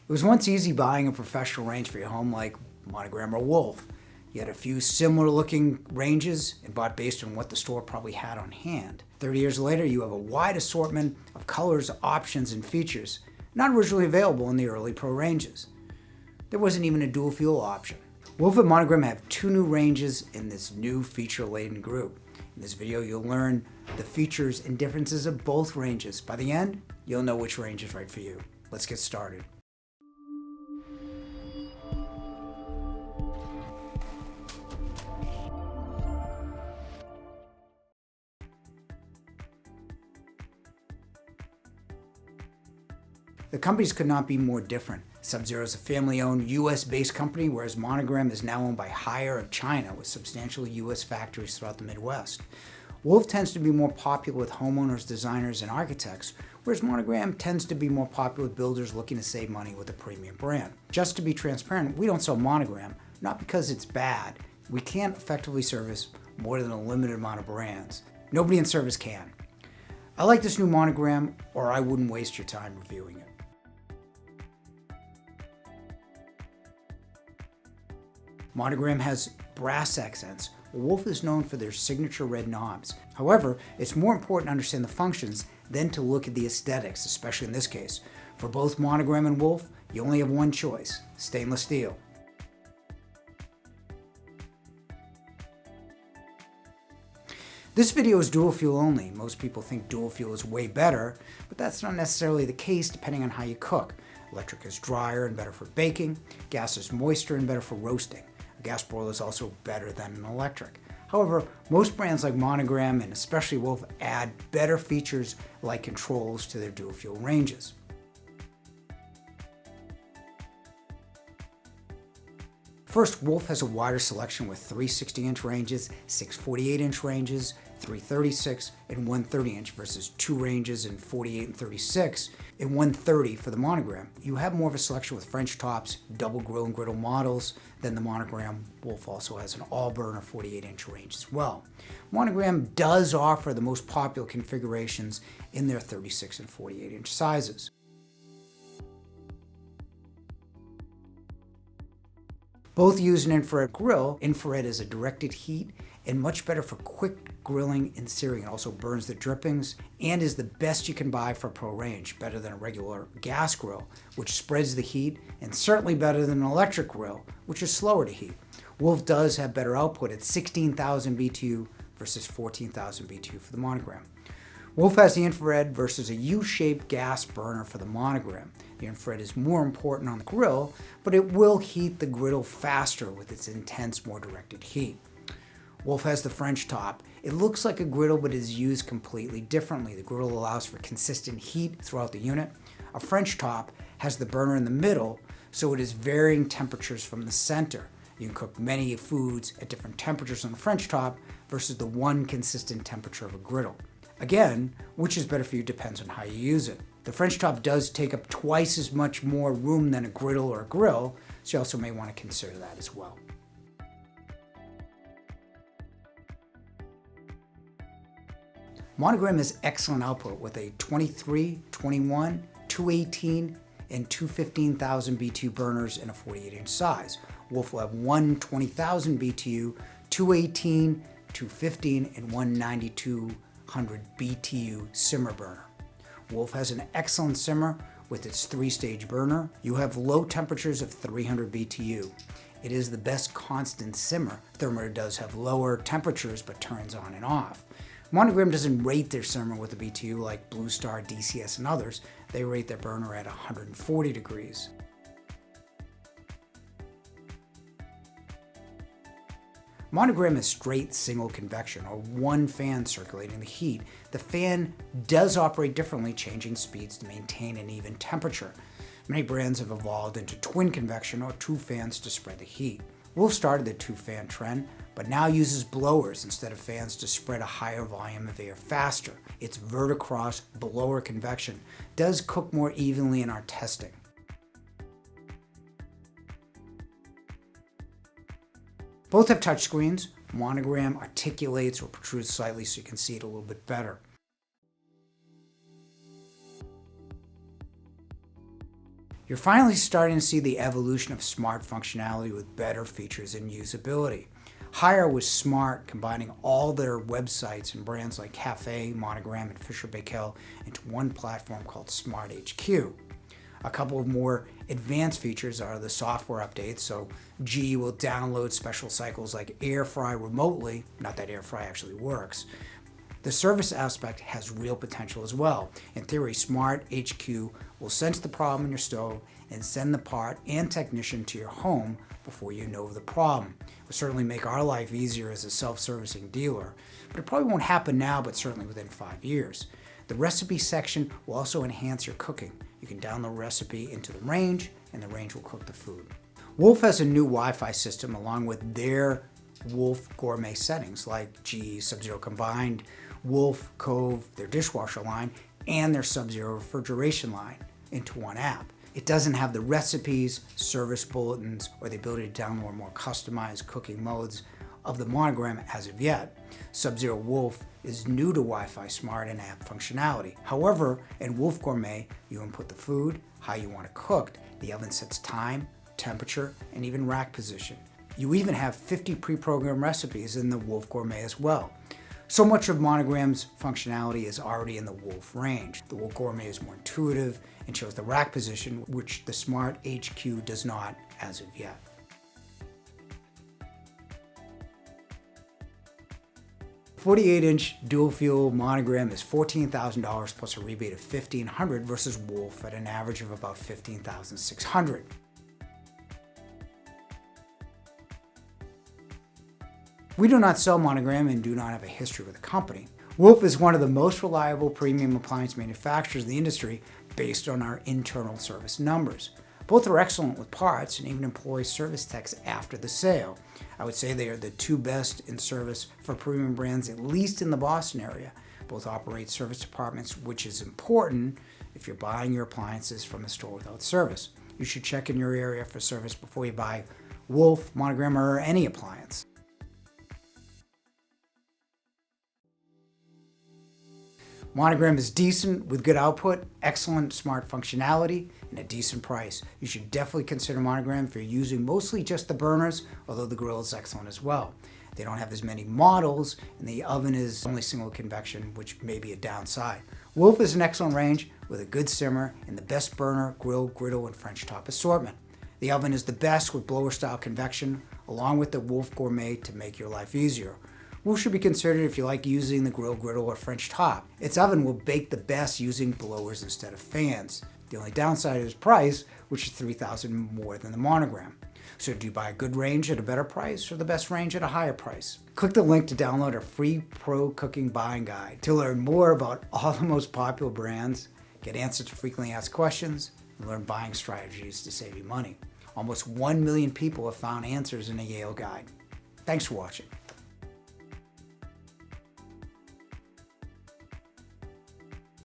It was once easy buying a professional range for your home like Monogram or Wolf. You had a few similar looking ranges and bought based on what the store probably had on hand. 30 years later, you have a wide assortment of colors, options, and features not originally available in the early Pro ranges. There wasn't even a dual fuel option. Wolf and Monogram have two new ranges in this new feature-laden group. In this video, you'll learn the features and differences of both ranges. By the end, you'll know which range is right for you. Let's get started. The companies could not be more different. Sub-Zero is a family-owned, US-based company, whereas Monogram is now owned by Haier of China with substantial US factories throughout the Midwest. Wolf tends to be more popular with homeowners, designers, and architects, whereas Monogram tends to be more popular with builders looking to save money with a premium brand. Just to be transparent, we don't sell Monogram, not because it's bad. We can't effectively service more than a limited amount of brands. Nobody in service can. I like this new Monogram, or I wouldn't waste your time reviewing it. Monogram has brass accents, while Wolf is known for their signature red knobs. However, it's more important to understand the functions than to look at the aesthetics, especially in this case. For both Monogram and Wolf, you only have one choice: stainless steel. This video is dual fuel only. Most people think dual fuel is way better, but that's not necessarily the case depending on how you cook. Electric is drier and better for baking. Gas is moister and better for roasting. A gas broiler is also better than an electric. However, most brands like Monogram and especially Wolf add better features like controls to their dual fuel ranges. First, Wolf has a wider selection with 3 60-inch ranges, 6 48-inch ranges, 3 36 and 1 30-inch versus 2 ranges in 48 and 36 and 130 for the Monogram. You have more of a selection with French tops, double grill and griddle models than the Monogram. Wolf also has an all-burner 48-inch range as well. Monogram does offer the most popular configurations in their 36 and 48-inch sizes. Both use an infrared grill. Infrared is a directed heat and much better for quick grilling and searing. It also burns the drippings and is the best you can buy for pro range, better than a regular gas grill, which spreads the heat, and certainly better than an electric grill, which is slower to heat. Wolf does have better output at 16,000 BTU versus 14,000 BTU for the Monogram. Wolf has the infrared versus a U-shaped gas burner for the Monogram. The infrared is more important on the grill, but it will heat the griddle faster with its intense, more directed heat. Wolf has the French top. It looks like a griddle, but is used completely differently. The griddle allows for consistent heat throughout the unit. A French top has the burner in the middle, so it is varying temperatures from the center. You can cook many foods at different temperatures on the French top versus the one consistent temperature of a griddle. Again, which is better for you depends on how you use it. The French top does take up twice as much more room than a griddle or a grill, so you also may want to consider that as well. Monogram has excellent output with a 23, 21, 218, and 215,000 BTU burners in a 48-inch size. Wolf will have one 20,000 BTU, 218, 215, and one 9200 BTU simmer burner. Wolf has an excellent simmer with its 3-stage burner. You have low temperatures of 300 BTU. It is the best constant simmer. Thermomix does have lower temperatures but turns on and off. Monogram doesn't rate their simmer with a BTU like Blue Star, DCS, and others. They rate their burner at 140 degrees. Monogram is straight single convection, or one fan circulating the heat. The fan does operate differently, changing speeds to maintain an even temperature. Many brands have evolved into twin convection, or 2 fans to spread the heat. Wolf started the 2-fan trend, but now uses blowers instead of fans to spread a higher volume of air faster. Its verticross blower convection does cook more evenly in our testing. Both have touchscreens. Monogram articulates or protrudes slightly so you can see it a little bit better. You're finally starting to see the evolution of smart functionality with better features and usability. Haier was smart, combining all their websites and brands like Cafe, Monogram, and Fisher Bakell into one platform called Smart HQ. A couple of more advanced features are the software updates, so GE will download special cycles like air fry remotely, not that air fry actually works. The service aspect has real potential as well. In theory, Smart HQ will sense the problem in your stove and send the part and technician to your home before you know of the problem. It will certainly make our life easier as a self-servicing dealer, but it probably won't happen now, but certainly within 5 years. The recipe section will also enhance your cooking. You can download a recipe into the range, and the range will cook the food. Wolf has a new Wi-Fi system along with their Wolf Gourmet settings like GE Sub-Zero Combined, Wolf Cove, their dishwasher line, and their Sub-Zero refrigeration line into one app. It doesn't have the recipes, service bulletins, or the ability to download more customized cooking modes of the Monogram as of yet. Sub-Zero Wolf is new to Wi-Fi Smart and app functionality. However, in Wolf Gourmet, you input the food, how you want it cooked. The oven sets time, temperature, and even rack position. You even have 50 pre-programmed recipes in the Wolf Gourmet as well. So much of Monogram's functionality is already in the Wolf range. The Wolf Gourmet is more intuitive and shows the rack position, which the Smart HQ does not as of yet. The 48-inch dual-fuel Monogram is $14,000 plus a rebate of $1,500 versus Wolf at an average of about $15,600. We do not sell Monogram and do not have a history with the company. Wolf is one of the most reliable premium appliance manufacturers in the industry based on our internal service numbers. Both are excellent with parts and even employ service techs after the sale. I would say they are the two best in service for premium brands, at least in the Boston area. Both operate service departments, which is important if you're buying your appliances from a store without service. You should check in your area for service before you buy Wolf, Monogram, or any appliance. Monogram is decent with good output, excellent smart functionality, and a decent price. You should definitely consider Monogram if you're using mostly just the burners, although the grill is excellent as well. They don't have as many models, and the oven is only single convection, which may be a downside. Wolf is an excellent range with a good simmer and the best burner, grill, griddle, and French top assortment. The oven is the best with blower-style convection, along with the Wolf Gourmet to make your life easier. Wolf should be considered if you like using the grill, griddle, or French top. Its oven will bake the best using blowers instead of fans. The only downside is price, which is $3,000 more than the Monogram. So do you buy a good range at a better price or the best range at a higher price? Click the link to download our free pro cooking buying guide to learn more about all the most popular brands, get answers to frequently asked questions, and learn buying strategies to save you money. Almost 1 million people have found answers in a Yale guide. Thanks for watching.